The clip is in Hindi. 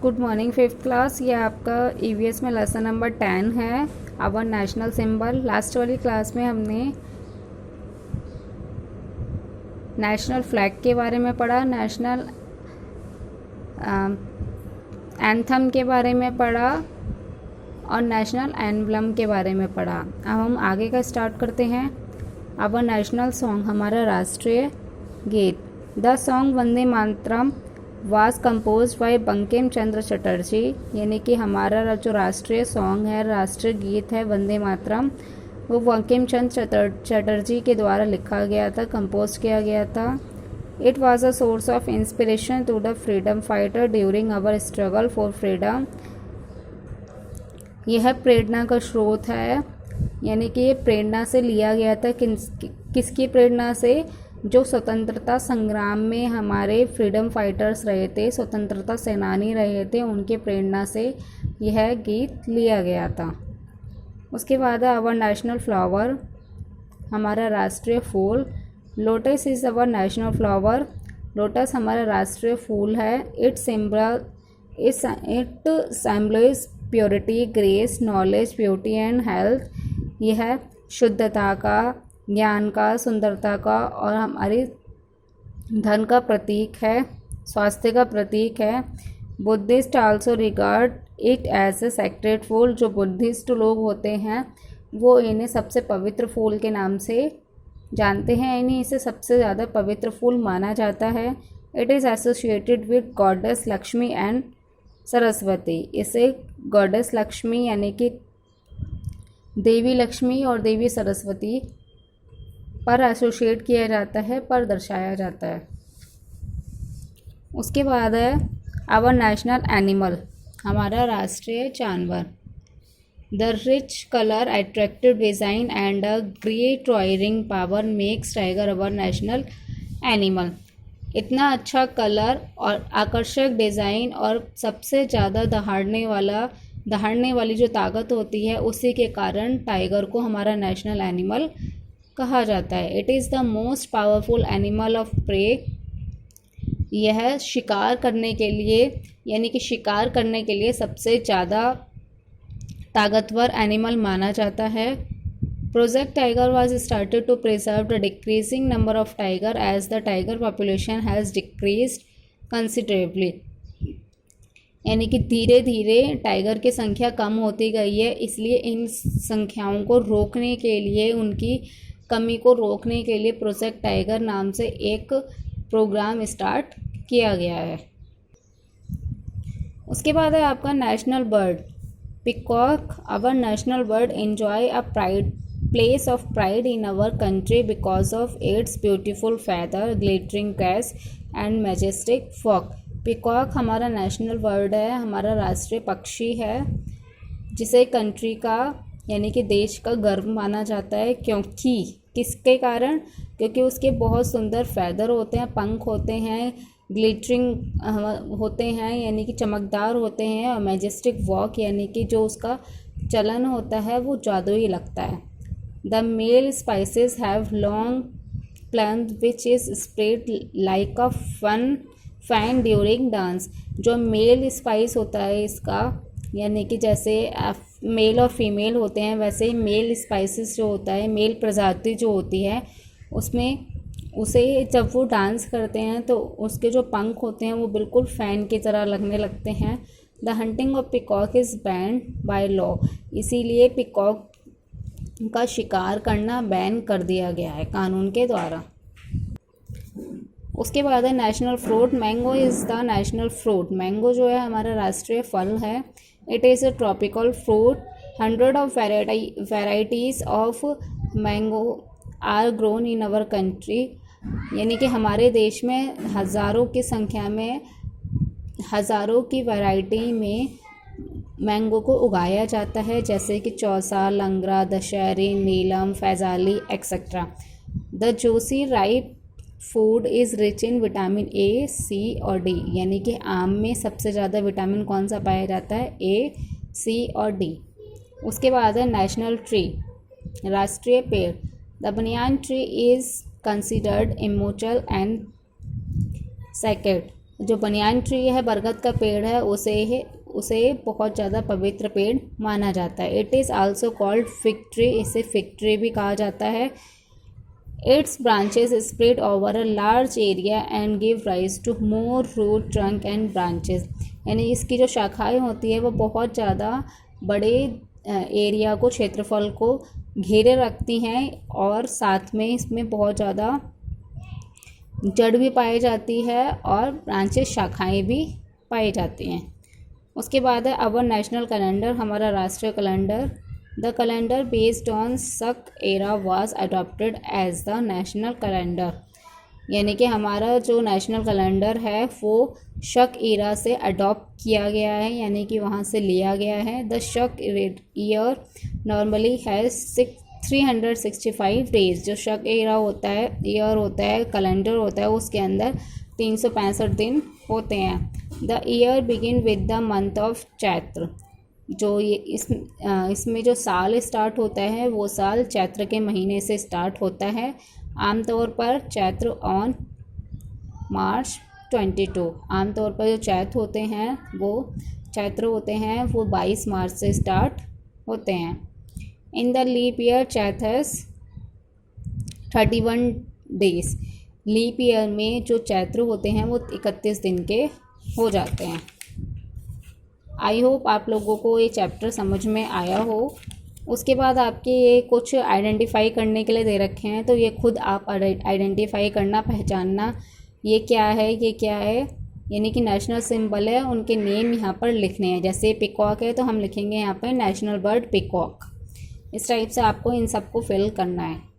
Good morning fifth class. ये आपका ईवीएस में लेसन नंबर 10 है, आवर नेशनल सिंबल। लास्ट वाली क्लास में हमने नेशनल फ्लैग के बारे में पढ़ा, नेशनल एंथम के बारे में पढ़ा और नेशनल एम्बलम के बारे में पढ़ा। अब हम आगे का स्टार्ट करते हैं। आवर नेशनल सॉन्ग, हमारा राष्ट्रीय गीत। The song Vande Mataram was composed by Bankim Chandra Chatterjee, यानी कि हमारा जो राष्ट्रीय सॉन्ग है, राष्ट्रीय गीत है वंदे मातरम, वो बंकिम चंद्र चटर्जी के द्वारा लिखा गया था, कंपोज किया गया था। It was a source of inspiration to the freedom fighter during our struggle for freedom. यह प्रेरणा का स्रोत है, यानी कि ये प्रेरणा से लिया गया था। किसकी प्रेरणा से? जो स्वतंत्रता संग्राम में हमारे फ्रीडम फाइटर्स रहे थे, स्वतंत्रता सेनानी रहे थे, उनके प्रेरणा से यह गीत लिया गया था। उसके बाद है आवर नेशनल फ्लावर, हमारा राष्ट्रीय फूल। Lotus is our national flower, lotus हमारा राष्ट्रीय फूल है। It symbolize purity, grace, knowledge, beauty and health. यह शुद्धता का, ज्ञान का, सुंदरता का और हमारे धन का प्रतीक है, स्वास्थ्य का प्रतीक है। Buddhist also regard it as a sacred फूल, जो बुद्धिस्ट लोग होते हैं वो इन्हें सबसे पवित्र फूल के नाम से जानते हैं, इन्हें इसे सबसे ज़्यादा पवित्र फूल माना जाता है। It is associated with goddess Lakshmi and Saraswati, इसे गॉडेस लक्ष्मी यानी कि देवी लक्ष्मी और देवी सरस्वती पर एसोसिएट किया जाता है, पर दर्शाया जाता है। उसके बाद है आवर नेशनल एनिमल, हमारा राष्ट्रीय जानवर। The rich colour, attractive design and a great roaring power makes tiger our national animal. इतना अच्छा कलर और आकर्षक डिज़ाइन और सबसे ज़्यादा दहाड़ने वाली जो ताकत होती है, उसी के कारण टाइगर को हमारा नेशनल एनिमल कहा जाता है। It is the most powerful animal of prey, यह शिकार करने के लिए यानी कि शिकार करने के लिए सबसे ज़्यादा ताकतवर एनिमल माना जाता है। Project tiger was started to preserve the decreasing number of tiger as the tiger population has decreased considerably, यानी कि धीरे धीरे टाइगर की संख्या कम होती गई है, इसलिए इन संख्याओं को रोकने के लिए, उनकी कमी को रोकने के लिए प्रोजेक्ट टाइगर नाम से एक प्रोग्राम स्टार्ट किया गया है। उसके बाद है आपका national bird, peacock. Our national bird enjoy a place of pride in our country because of its beautiful feather, glittering case and majestic walk. Peacock हमारा नेशनल बर्ड है, हमारा राष्ट्रीय पक्षी है, जिसे कंट्री का यानी कि देश का गर्व माना जाता है। क्योंकि किसके कारण? क्योंकि उसके बहुत सुंदर फैदर होते हैं, पंख होते हैं, ग्लिटरिंग होते हैं यानी कि चमकदार होते हैं, और मैजेस्टिक वॉक यानी कि जो उसका चलन होता है वो जादुई लगता है। The male spices have long plant which is spread like a fan during dance. जो मेल स्पाइस होता है इसका, यानी कि जैसे मेल और फीमेल होते हैं, वैसे ही मेल स्पाइसेस जो होता है, मेल प्रजाति जो होती है, उसमें उसे जब वो डांस करते हैं तो उसके जो पंख होते हैं वो बिल्कुल फ़ैन की तरह लगने लगते हैं। The hunting of peacock is ban by law, इसीलिए पिकॉक का शिकार करना बैन कर दिया गया है कानून के द्वारा। उसके बाद है national fruit, mango is the national fruit. Mango जो है हमारा राष्ट्रीय फल है। It is a tropical fruit. 100 of varieties of mango are grown in our country, यानी कि हमारे देश में हज़ारों की संख्या में, हज़ारों की वैरायटी में मैंगो को उगाया जाता है, जैसे कि Chausa, Langra, Dussehri, Neelam, Fazli etcetera. The juicy ripe food is rich in vitamin A, C और डी, यानी कि आम में सबसे ज़्यादा विटामिन कौन सा पाया जाता है? ए, सी और डी। उसके बाद है नेशनल ट्री, राष्ट्रीय पेड़। The banyan tree is considered immortal and sacred, जो बनियान ट्री है, बरगद का पेड़ है, उसे बहुत ज़्यादा पवित्र पेड़ माना जाता है। It is also called fig tree, इसे फिग ट्री भी कहा जाता है। Its branches spread over a large area and give rise to more root, trunk and branches। यानी इसकी जो शाखाएं होती है वो बहुत ज़्यादा बड़े एरिया को, क्षेत्रफल को घेरे रखती हैं और साथ में इसमें बहुत ज़्यादा जड़ भी पाई जाती है और ब्रांचेस, शाखाएं भी पाई जाती हैं। उसके बाद है अवर नेशनल कैलेंडर, हमारा राष्ट्रीय calendar. The calendar based on Saka era was adopted as the national calendar. यानी कि हमारा जो नेशनल कैलेंडर है वो शक एरा से अडॉप्ट किया गया है, यानी कि वहाँ से लिया गया है। द शक ईयर नॉर्मली हैज़ 365 डेज। जो शक एरा होता है, ईयर होता है, कैलेंडर होता है, उसके अंदर 365 दिन होते हैं। The year begin with the month of Chaitra. जो ये इसमें जो साल स्टार्ट होता है वो साल चैत्र के महीने से स्टार्ट होता है। आमतौर पर चैत्र ऑन मार्च 22। आमतौर पर जो चैत्र होते हैं वो 22 मार्च से स्टार्ट होते हैं। In the leap year Chaitra has 31 days. Leap year में जो चैत्र होते हैं वो 31 दिन के हो जाते हैं। आई होप आप लोगों को ये चैप्टर समझ में आया हो। उसके बाद आपके ये कुछ आइडेंटिफाई करने के लिए दे रखे हैं, तो ये खुद आप आइडेंटिफाई करना, पहचानना ये क्या है, यानी कि नेशनल सिंबल है, उनके नेम यहाँ पर लिखने हैं। जैसे पिकॉक है तो हम लिखेंगे यहाँ पर नेशनल बर्ड पिकॉक। इस टाइप से आपको इन सबको फिल करना है।